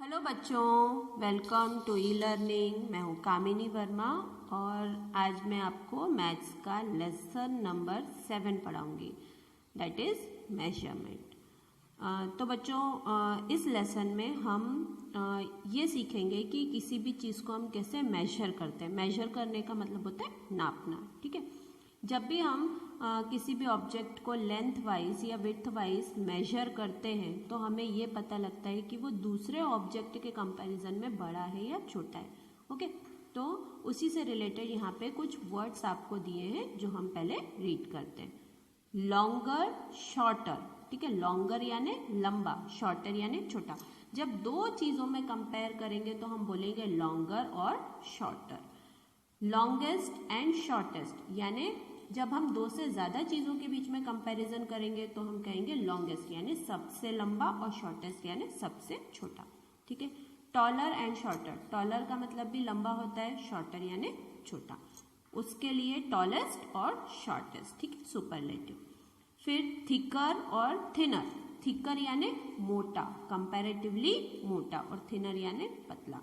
Hello बच्चों, welcome to e learning. मैं हूँ कामिनी वर्मा और आज मैं आपको मैथ्स का लेसन नंबर 7 पढ़ाऊँगी, दैट इज़ मेजरमेंट। तो बच्चों, इस लेसन में हम ये सीखेंगे कि किसी भी चीज़ को हम कैसे मेजर करते हैं। मेजर करने का मतलब होता है नापना, ठीक है। जब भी हम किसी भी ऑब्जेक्ट को लेंथ वाइज या विड्थ वाइज मेजर करते हैं तो हमें ये पता लगता है कि वो दूसरे ऑब्जेक्ट के कंपैरिजन में बड़ा है या छोटा है। ओके, तो उसी से रिलेटेड यहाँ पे कुछ वर्ड्स आपको दिए हैं जो हम पहले रीड करते हैं। लॉन्गर, शॉर्टर, ठीक है। लॉन्गर यानी लंबा, शॉर्टर यानी छोटा। जब दो चीज़ों में कंपेयर करेंगे तो हम बोलेंगे लॉन्गर और शॉर्टर। लॉन्गेस्ट एंड शॉर्टेस्ट यानी जब हम दो से ज़्यादा चीज़ों के बीच में कंपैरिजन करेंगे तो हम कहेंगे लॉन्गेस्ट यानी सबसे लंबा और शॉर्टेस्ट यानी सबसे छोटा, ठीक है। टॉलर एंड शॉर्टर, टॉलर का मतलब भी लंबा होता है, शॉर्टर यानी छोटा। उसके लिए टॉलेस्ट और शॉर्टेस्ट, ठीक है, सुपरलेटिव। फिर थिकर और थिनर, थिकर यानी मोटा, कंपैरेटिवली मोटा, और थिनर यानी पतला।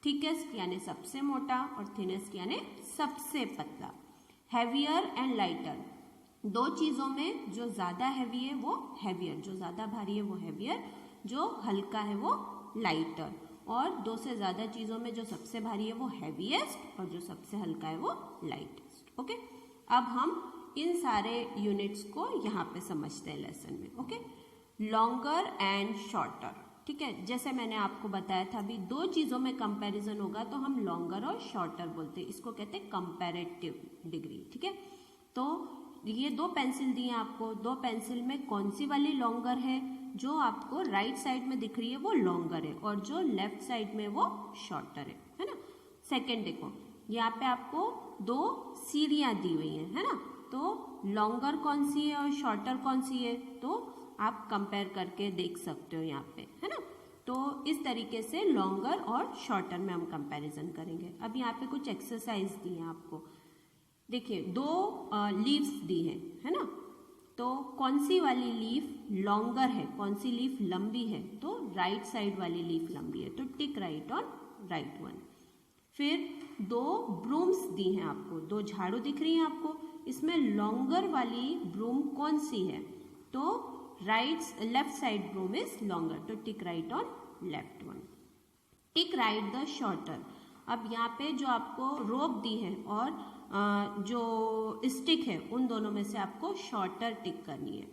थिकेस्ट यानी सबसे मोटा और थिनेस्ट यानी सबसे पतला। हैवियर एंड लाइटर, दो चीज़ों में जो ज़्यादा हैवी है वो हैवियर, जो ज़्यादा भारी है वो हैवियर, जो हल्का है वो लाइटर। और दो से ज़्यादा चीज़ों में जो सबसे भारी है वो हैवीएस्ट और जो सबसे हल्का है वो लाइटेस्ट। ओके, अब हम इन सारे यूनिट्स को यहाँ पे समझते हैं लेसन में। ओके, लॉन्गर एंड शॉर्टर, ठीक है। जैसे मैंने आपको बताया था अभी, दो चीज़ों में कंपैरिजन होगा तो हम लॉन्गर और शॉर्टर बोलते हैं, इसको कहते हैं कंपैरेटिव डिग्री, ठीक है। तो ये दो पेंसिल दी हैं आपको, दो पेंसिल में कौन सी वाली लॉन्गर है? जो आपको राइट साइड में दिख रही है वो लॉन्गर है और जो लेफ्ट साइड में वो शॉर्टर है ना। सेकेंड देखो, यहाँ पे आपको दो सीढ़ियाँ दी हुई हैं, है ना। तो लॉन्गर कौन सी है और शॉर्टर कौन सी है, तो आप कंपेयर करके देख सकते हो यहाँ पे, है ना। तो इस तरीके से लॉन्गर और शॉर्टर में हम कंपैरिजन करेंगे। अब यहाँ पे कुछ एक्सरसाइज दी है आपको, देखिए दो लीव्स दी है ना। तो कौन सी वाली लीफ लॉन्गर है, कौन सी लीफ लंबी है, तो राइट साइड वाली लीफ लंबी है, तो tick right on right one. फिर दो ब्रूम्स दी हैं आपको, दो झाड़ू दिख रही हैं आपको, इसमें लॉन्गर वाली ब्रूम कौन सी है, तो left side broom is longer, तो tick right on left one. Tick right the shorter, अब यहाँ पे जो आपको रोप दी है और जो स्टिक है उन दोनों में से आपको शॉर्टर टिक करनी है।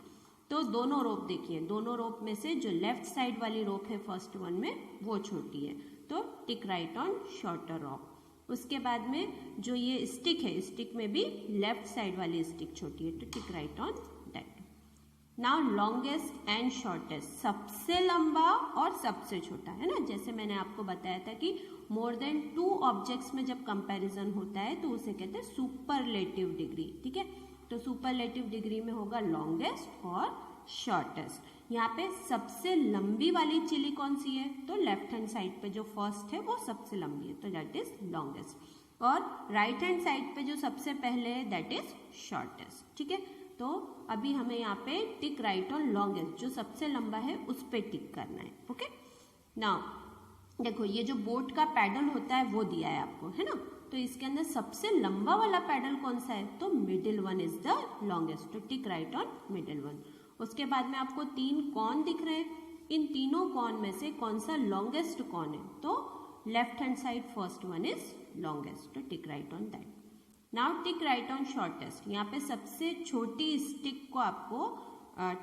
तो दोनों रोप देखिए, दोनों रोप में से जो लेफ्ट साइड वाली रोप है फर्स्ट वन में वो छोटी है, तो टिक राइट ऑन शॉर्टर रोप। उसके बाद में जो ये स्टिक है, स्टिक में भी लेफ्ट साइड वाली स्टिक छोटी है, तो tick right on that. Now longest and shortest, सबसे लंबा और सबसे छोटा, है ना। जैसे मैंने आपको बताया था कि मोर देन टू ऑब्जेक्ट्स में जब कंपैरिजन होता है तो उसे कहते हैं सुपरलेटिव डिग्री, ठीक है। तो सुपरलेटिव डिग्री में होगा लॉन्गेस्ट और शॉर्टेस्ट। यहाँ पे सबसे लंबी वाली चिली कौन सी है, तो लेफ्ट हैंड साइड पे जो फर्स्ट है वो सबसे लंबी है, तो दैट इज लॉन्गेस्ट। और राइट हैंड साइड पे जो सबसे पहले है दैट इज शॉर्टेस्ट, ठीक है। तो अभी हमें यहाँ पे टिक राइट ऑन लॉन्गेस्ट, जो सबसे लंबा है उस पे टिक करना है। ओके, नाउ देखो ये जो बोट का पैडल होता है वो दिया है आपको, है ना। तो इसके अंदर सबसे लंबा वाला पैडल कौन सा है, तो middle one is the longest, तो tick right on middle one. उसके बाद में आपको तीन कॉर्न दिख रहे हैं, इन तीनों कॉर्न में से कौन सा लॉन्गेस्ट कॉर्न है, तो left hand side first one is longest, तो tick right on that. Now tick right on shortest, यहाँ पे सबसे छोटी स्टिक को आपको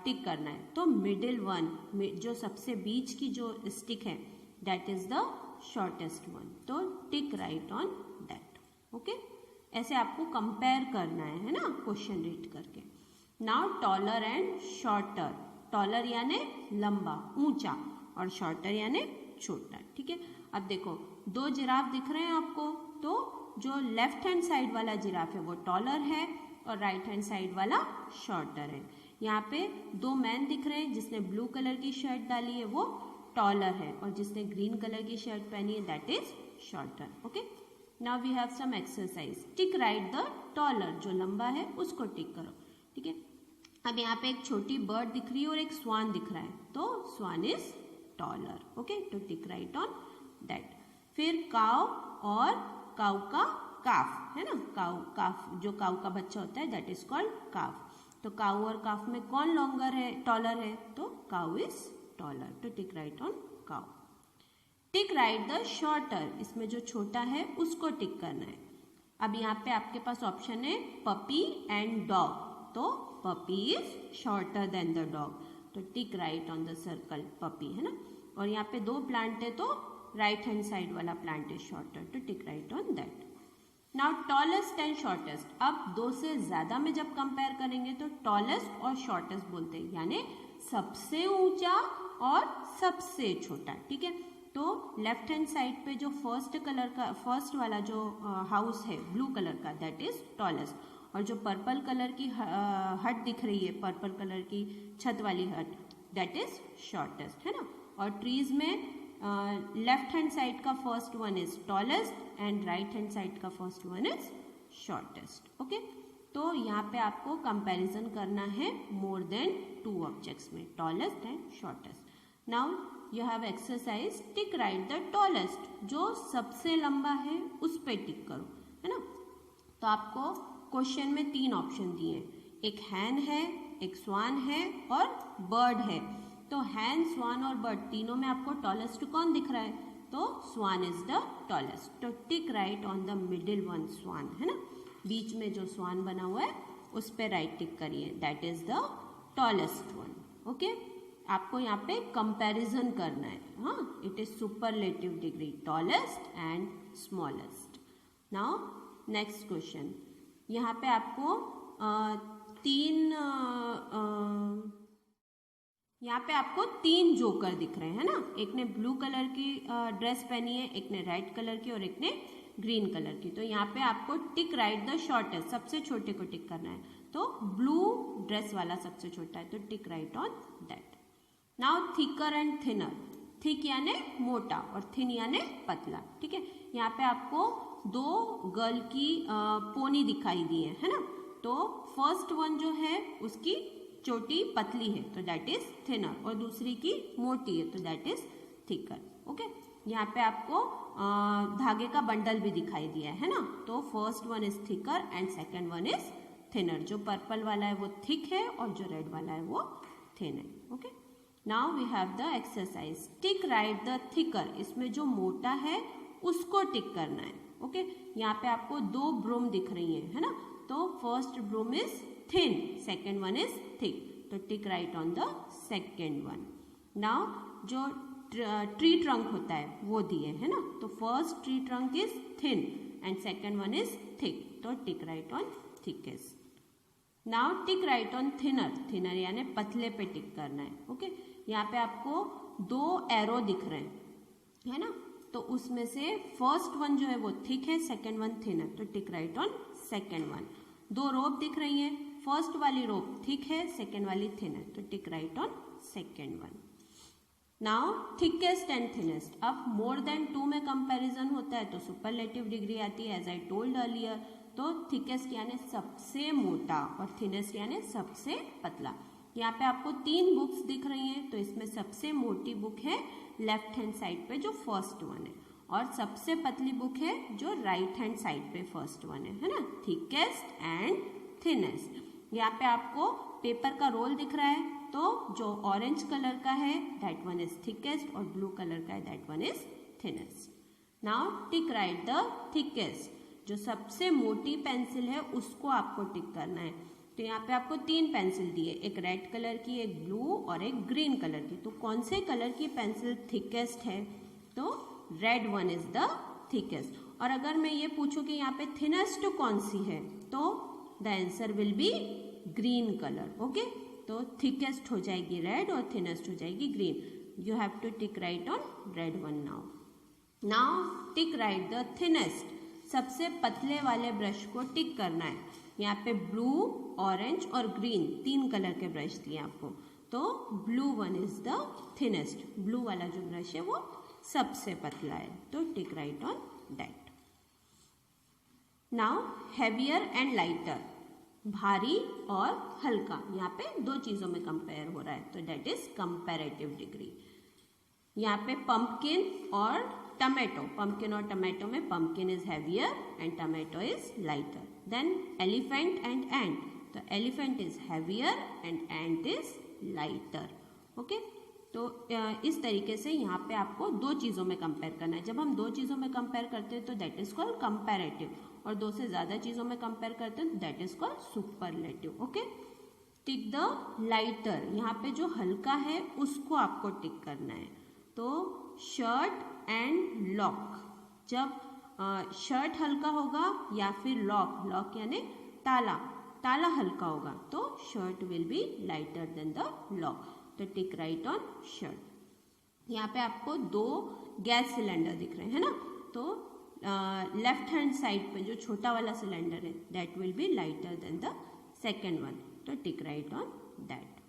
टिक करना है, तो मिडिल वन, जो सबसे बीच की जो स्टिक है that is the shortest one, तो tick right on that. Okay, ऐसे आपको कंपेयर करना है ना, क्वेश्चन रीड करके। Now taller and shorter, taller यानी लंबा ऊंचा और शॉर्टर यानी छोटा, ठीक है। अब देखो दो जिराफ दिख रहे हैं आपको, तो जो लेफ्ट हैंड साइड वाला जिराफ है वो टॉलर है और राइट हैंड साइड वाला शॉर्टर है। यहाँ पे दो मैन दिख रहे हैं, जिसने ब्लू कलर की शर्ट डाली है वो टॉलर है और जिसने ग्रीन कलर की शर्ट पहनी है that is shorter. Okay, now we have some exercise. Tick right the taller, जो लंबा है उसको टिक करो, ठीक है। अब यहाँ पे एक छोटी बर्ड दिख रही है और एक स्वान दिख रहा है, तो swan is taller. Okay, to tick right on that. फिर cow और cow का calf है ना, calf जो cow का बच्चा होता है that is called calf. तो cow और calf में कौन longer है, taller है, तो cow is taller. To tick right on cow. Tick right the shorter, इसमें जो छोटा है उसको टिक करना है. अब यहाँ पे आपके पास ऑप्शन है पपी एंड डॉग, तो puppy is shorter than the dog, तो tick right on the circle puppy है ना. और यहाँ पे दो प्लांट है तो राइट हैंड साइड वाला प्लांट इज शॉर्टर, तो tick right on that. Now tallest and shortest, अब दो से ज्यादा में जब कंपेयर करेंगे तो टॉलेस्ट और शॉर्टेस्ट बोलते हैं, यानी सबसे ऊंचा और सबसे छोटा. ठीक है, तो लेफ्ट हैंड साइड पे जो फर्स्ट वाला जो हाउस है ब्लू कलर का दैट इज टॉलेस्ट, और जो पर्पल कलर की हट दिख रही है, पर्पल कलर की छत वाली हट, दैट इज शॉर्टेस्ट है ना. और ट्रीज में लेफ्ट हैंड साइड का first one is tallest and right hand side का first one is shortest. Okay, तो यहाँ पे आपको कंपैरिजन करना है मोर देन 2 ऑब्जेक्ट्स में, tallest and shortest. Now you have exercise tick right the tallest, जो सबसे लंबा है उस पे टिक करो है ना. तो आपको क्वेश्चन में 3 ऑप्शन दिए हैं, एक हैन है, एक स्वान है और बर्ड है. तो हैन, स्वान और बर्ड तीनों में आपको टॉलेस्ट कौन दिख रहा है, तो स्वान इज द टॉलेस्ट. तो tick right on the middle one, swan है ना, बीच में जो स्वान बना हुआ है उस पे राइट टिक करिए, that is the tallest one. Okay, आपको यहाँ पे कंपैरिजन करना है. हाँ, it is superlative degree, tallest and smallest. Now next question, यहाँ पे आपको तीन जोकर दिख रहे हैं ना. एक ने ब्लू कलर की ड्रेस पहनी है, एक ने रेड कलर की और एक ने ग्रीन कलर की. तो यहाँ पे आपको टिक राइट द शॉर्टेस्ट, सबसे छोटे को टिक करना है. तो ब्लू ड्रेस वाला सबसे छोटा है, तो tick right on that. Now thicker and thinner, thick यानी मोटा और थिन यानी पतला. ठीक है, यहाँ पे आपको 2 गर्ल की पोनी दिखाई दी है ना. तो फर्स्ट वन जो है उसकी चोटी पतली है तो दैट इज थिनर, और दूसरी की मोटी है तो दैट इज थिकर. ओके, यहाँ पे आपको धागे का बंडल भी दिखाई दिया है ना. तो first one is thicker and second one is thinner. जो पर्पल वाला है वो थिक है और जो रेड वाला है वो थिन है. Okay, now we have the exercise tick right the thicker, इसमें जो मोटा है उसको टिक करना है. ओके, यहाँ पे आपको 2 ब्रूम दिख रही है ना. तो first broom is thin, second one is thick, तो tick right on the second one. Now जो ट्री ट्रंक होता है वो दिए है ना. तो first tree trunk is thin and second one is thick, तो tick right on thickest. Now tick right on thinner, thinner यानी पतले पे टिक करना है. ओके, यहाँ पे आपको 2 एरो दिख रहे हैं है ना. तो उसमें से फर्स्ट वन जो है वो थिक है, सेकेंड वन थिन है, तो tick right on second one. 2 रोप दिख रही हैं, फर्स्ट वाली रोप थिक है, सेकेंड वाली थिन है, तो tick right on second one. Now thickest and thinnest, अब मोर देन 2 में कंपैरिजन होता है तो सुपरलेटिव डिग्री आती है एज आई टोल्ड अर्लियर. तो थिकेस्ट यानी सबसे मोटा और थिनेस्ट यानी सबसे पतला. यहाँ पे आपको 3 बुक्स दिख रही हैं, तो इसमें सबसे मोटी बुक है लेफ्ट हैंड साइड पे जो फर्स्ट वन है, और सबसे पतली बुक है जो राइट हैंड साइड पे फर्स्ट वन है ना, थिकेस्ट एंड थिनेस्ट. यहाँ पे आपको पेपर का रोल दिख रहा है, तो जो ऑरेंज कलर का है दैट वन इज थिकेस्ट और ब्लू कलर का है that one is thinnest. Now tick right the thickest, जो सबसे मोटी पेंसिल है उसको आपको टिक करना है. तो यहाँ पे आपको 3 पेंसिल दी है, एक रेड कलर की, एक ब्लू और एक ग्रीन कलर की. तो कौन से कलर की पेंसिल थिकेस्ट है, तो red one is the thickest. और अगर मैं ये पूछूं कि यहाँ पे थिनेस्ट कौन सी है, तो the answer will be green colour. Okay, तो थिकेस्ट हो जाएगी रेड और थिनेस्ट हो जाएगी green. You have to tick right on red one. Now tick right the thinnest, सबसे पतले वाले ब्रश को टिक करना है. यहाँ पे ब्लू, ऑरेंज और ग्रीन 3 कलर के ब्रश दिए आपको, तो blue one is the thinnest. Blue वाला जो ब्रश है वो सबसे पतला है, तो tick right on that. Now heavier and lighter, भारी और हल्का. यहाँ पे 2 चीजों में कंपेयर हो रहा है, तो दैट इज कंपैरेटिव डिग्री. यहाँ पे पंपकिन और टमेटो, पंपकिन और टमेटो में pumpkin is heavier and tomato is lighter. Then elephant and ant, तो elephant is heavier and ant is lighter. Okay, तो इस तरीके से यहाँ पे आपको दो चीज़ों में कंपेयर करना है। जब हम दो चीज़ों में कंपेयर करते हैं तो दैट इज कॉल्ड कंपैरेटिव, और दो से ज़्यादा चीज़ों में कंपेयर करते हैं तो that is called superlative. Okay, tick the lighter, यहाँ पे जो हल्का है उसको आपको टिक करना है। तो शर्ट एंड लॉक, जब शर्ट हल्का होगा या फिर लॉक, लॉक यानी ताला, ताला हल्का होगा तो shirt will be lighter than the lock. तो टिक राइट ऑन शर्ट। यहाँ पे आपको दो गैस सिलेंडर दिख रहे हैं ना, तो लेफ्ट हैंड साइड पे जो छोटा वाला सिलेंडर है that will be lighter than the second one, तो tick right on that.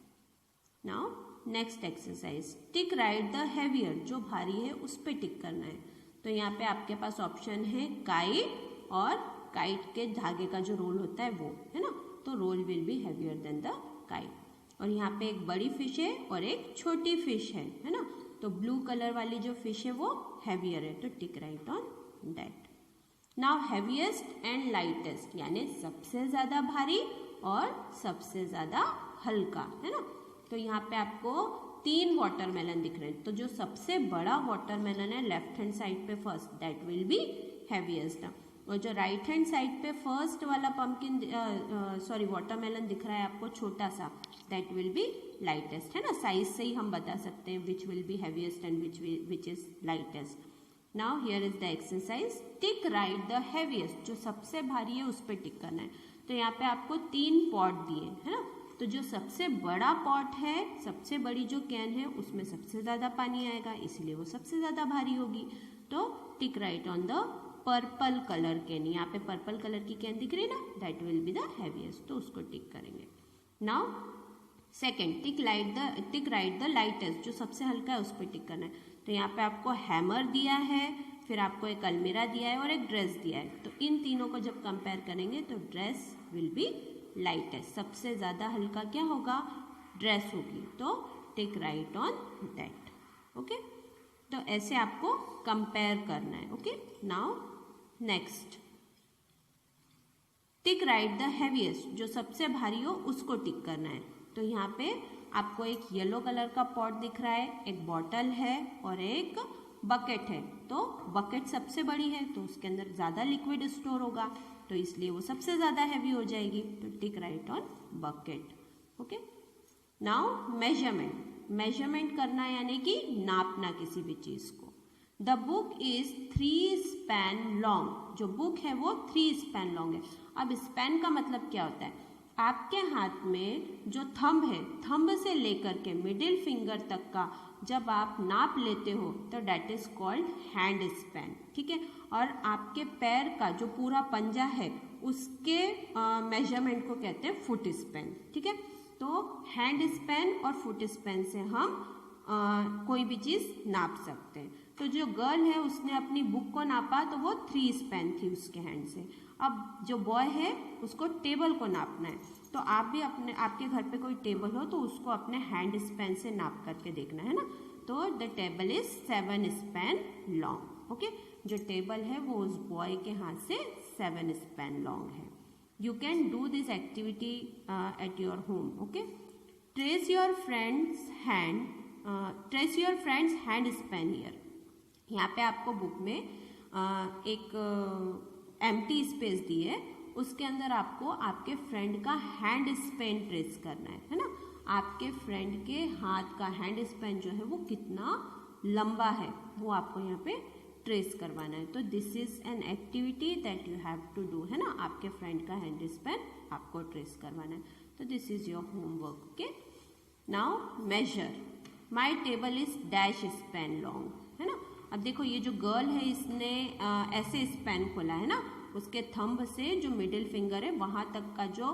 Now next exercise, tick right the heavier, जो भारी है उस पर टिक करना है। तो यहाँ पे आपके पास ऑप्शन है काइट, और काइट के धागे का जो रोल होता है वो है ना, तो roll will be heavier than the kite. और यहाँ पे एक बड़ी फिश है और एक छोटी फिश है ना, तो ब्लू कलर वाली जो फिश है वो हैवियर है, तो tick right on that. Now heaviest and lightest, यानी सबसे ज्यादा भारी और सबसे ज्यादा हल्का, है ना। तो यहाँ पे आपको 3 वाटरमेलन दिख रहे हैं, तो जो सबसे बड़ा वाटरमेलन है लेफ्ट हैंड साइड पे first, that will B heaviest, और जो राइट हैंड साइड पे फर्स्ट वाला पंपकिन सॉरी वाटरमेलन दिख रहा है आपको छोटा सा, दैट विल बी लाइटेस्ट, है ना। साइज से ही हम बता सकते हैं which will be heaviest and which is lightest. Now here is the exercise, tick right the heaviest, जो सबसे भारी है उस पर टिक करना है। तो यहाँ पे आपको 3 पॉट दिए है ना, तो जो सबसे बड़ा पॉट है, सबसे बड़ी जो कैन है उसमें सबसे ज्यादा पानी आएगा, इसलिए वो सबसे ज्यादा भारी होगी। तो tick right on the purple colour can, यहाँ पे पर्पल कलर की कैन दिख रही है ना, that will be the heaviest, तो उसको टिक करेंगे। Now second, tick right the lightest, जो सबसे हल्का है उस पर टिक करना है। तो यहाँ पे आपको हैमर दिया है, फिर आपको एक अलमीरा दिया है और एक ड्रेस दिया है। तो इन तीनों को जब कंपेयर करेंगे तो ड्रेस विल बी लाइटेस्ट, सबसे ज्यादा हल्का क्या होगा, ड्रेस होगी, तो tick right on that. Okay, तो ऐसे आपको कंपेयर करना है। Okay, now next, tick right the heaviest, जो सबसे भारी हो उसको टिक करना है। तो यहाँ पे आपको एक येलो कलर का पॉट दिख रहा है, एक बॉटल है और एक बकेट है। तो बकेट सबसे बड़ी है तो उसके अंदर ज़्यादा लिक्विड स्टोर होगा, तो इसलिए वो सबसे ज़्यादा हैवी हो जाएगी, तो tick right on bucket. Okay, now measurement, measurement करना यानी कि नापना किसी भी चीज़ को। The book is 3 span long, जो बुक है वो 3 स्पैन लॉन्ग है। अब स्पैन का मतलब क्या होता है, आपके हाथ में जो थंब है, थंब से लेकर के मिडिल फिंगर तक का जब आप नाप लेते हो तो that is called hand span, ठीक है। और आपके पैर का जो पूरा पंजा है उसके मेजरमेंट को कहते हैं फुट स्पैन, ठीक है। तो हैंड स्पैन और फुट स्पैन से हम कोई भी चीज़ नाप सकते हैं। तो जो गर्ल है उसने अपनी बुक को नापा तो वो 3 स्पैन थी उसके हैंड से। अब जो बॉय है उसको टेबल को नापना है, तो आप भी आपके घर पे कोई टेबल हो तो उसको अपने हैंड स्पैन से नाप करके देखना है ना। तो the table is 7 span long. Okay, जो टेबल है वो उस बॉय के हाथ से 7 स्पैन लॉन्ग है। You can do this activity at your home. Okay, trace your friends hand span year. यहाँ पे आपको बुक में एक एम्प्टी स्पेस दी है, उसके अंदर आपको आपके फ्रेंड का हैंड स्पैन ट्रेस करना है ना। आपके फ्रेंड के हाथ का हैंड स्पैन जो है वो कितना लंबा है वो आपको यहाँ पे ट्रेस करवाना है। तो this is an activity that you have to do, है ना। आपके फ्रेंड का हैंड स्पैन आपको ट्रेस करवाना है, तो this is your homework. Okay, now measure, my table is dash span long, है ना। अब देखो ये जो गर्ल है इसने ऐसे स्पैन खोला है ना, उसके थंब से जो मिडिल फिंगर है वहां तक का जो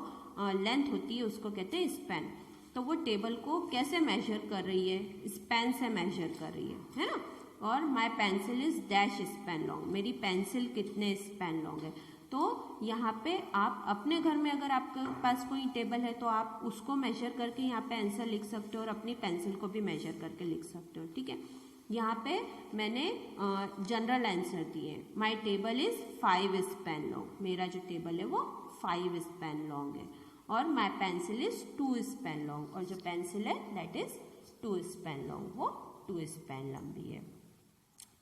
लेंथ होती है उसको कहते हैं स्पैन। तो वो टेबल को कैसे मेजर कर रही है, स्पैन से मेजर कर रही है ना। और माई pencil is dash span long, मेरी पेंसिल कितने स्पैन लॉन्ग है। तो यहाँ पे आप अपने घर में अगर आपके पास कोई टेबल है तो आप उसको मेजर करके यहाँ पे आंसर लिख सकते हो और अपनी पेंसिल को भी मेजर करके लिख सकते हो, ठीक है। यहाँ पे मैंने जनरल आंसर दिए। माई टेबल इज 5 स्पैन लॉन्ग, मेरा जो टेबल है वो 5 स्पैन लॉन्ग है। और माई पेंसिल इज 2 स्पैन लॉन्ग, और जो पेंसिल है दैट इज 2 स्पैन लॉन्ग, वो 2 स्पैन लंबी है।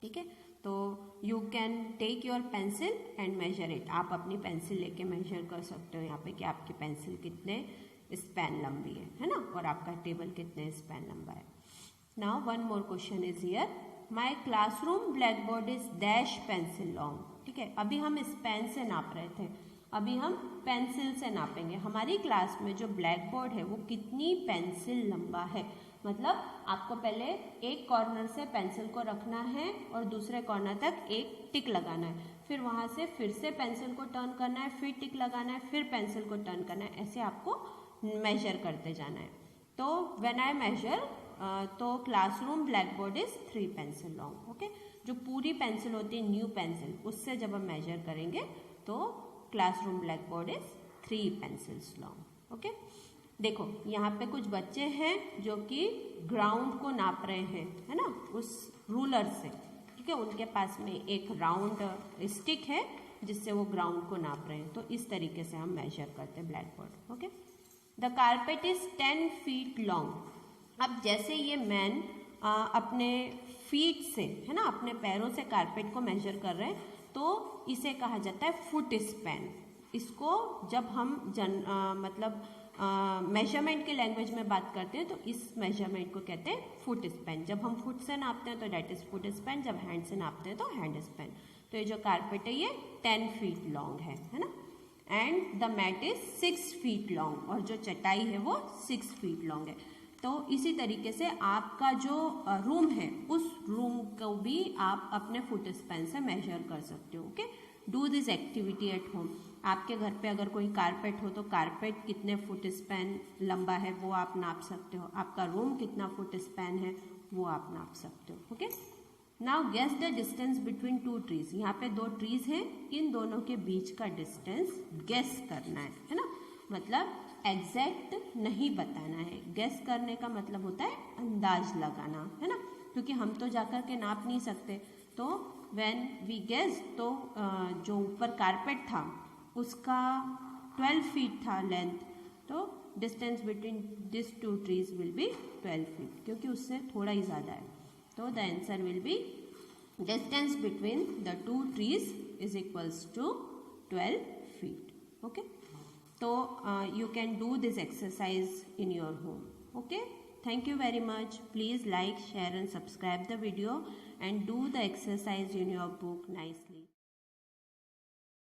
ठीक है, तो you can take your pencil and measure it. आप अपनी पेंसिल लेके मेजर कर सकते हो यहाँ पे कि आपकी पेंसिल कितने स्पैन लंबी है ना, और आपका टेबल कितने स्पैन लंबा है। Now one more question is here, my classroom black board is dash pencil long. ठीक है, अभी हम स्पैन से नाप रहे थे, अभी हम पेंसिल से नापेंगे। हमारी क्लास में जो ब्लैक बोर्ड है वो कितनी पेंसिल लंबा है, मतलब आपको पहले एक कॉर्नर से पेंसिल को रखना है और दूसरे कॉर्नर तक एक टिक लगाना है, फिर वहाँ से फिर से पेंसिल को टर्न करना है, फिर टिक लगाना है, फिर पेंसिल को टर्न करना है, ऐसे आपको मेजर करते जाना है। तो व्हेन आई मेजर, तो classroom black board is 3 pencil long. Okay, जो पूरी पेंसिल होती है न्यू पेंसिल, उससे जब हम मेजर करेंगे तो classroom black board is 3 pencils long. Okay, देखो यहाँ पे कुछ बच्चे हैं जो कि ग्राउंड को नाप रहे हैं, है ना, उस रूलर से। ठीक है, उनके पास में एक राउंड स्टिक है जिससे वो ग्राउंड को नाप रहे हैं। तो इस तरीके से हम मेजर करते हैं black board. Okay, the carpet is 10 feet long. अब जैसे ये मैन अपने फीट से, है ना, अपने पैरों से कारपेट को मेजर कर रहे हैं, तो इसे कहा जाता है फुट स्पैन। इसको जब हम मतलब मेजरमेंट के लैंग्वेज में बात करते हैं तो इस मेजरमेंट को कहते हैं फुट स्पैन। जब हम फुट से नापते हैं तो डेट इज फुट स्पैन, जब हैंड से नापते हैं तो हैंड स्पैन। तो ये जो कारपेट है ये 10 फीट लॉन्ग है ना, and the mat is 6 feet long, और जो चटाई है वो 6 फीट लॉन्ग है। तो इसी तरीके से आपका जो रूम है उस रूम को भी आप अपने फुट स्पैन से मेजर कर सकते हो। Okay, do this activity at home. आपके घर पे अगर कोई कारपेट हो तो कारपेट कितने फुट स्पैन लंबा है वो आप नाप सकते हो, आपका रूम कितना फुट स्पैन है वो आप नाप सकते हो। Okay, now guess the distance between 2 trees. यहाँ पे 2 ट्रीज हैं, इन दोनों के बीच का डिस्टेंस गेस करना है ना, मतलब एग्जैक्ट नहीं बताना है। गेस करने का मतलब होता है अंदाज लगाना, है ना, क्योंकि हम तो जाकर के नाप नहीं सकते। तो व्हेन वी गेस, तो जो ऊपर कारपेट था उसका 12 फीट था लेंथ, तो distance between this 2 trees will be 12 feet, क्योंकि उससे थोड़ा ही ज़्यादा है। तो the answer will be distance between the 2 trees is equals to 12 feet. Okay, तो you can do this exercise in your home. Okay, thank you very much. Please like, share and subscribe the video and do the exercise in your book nicely.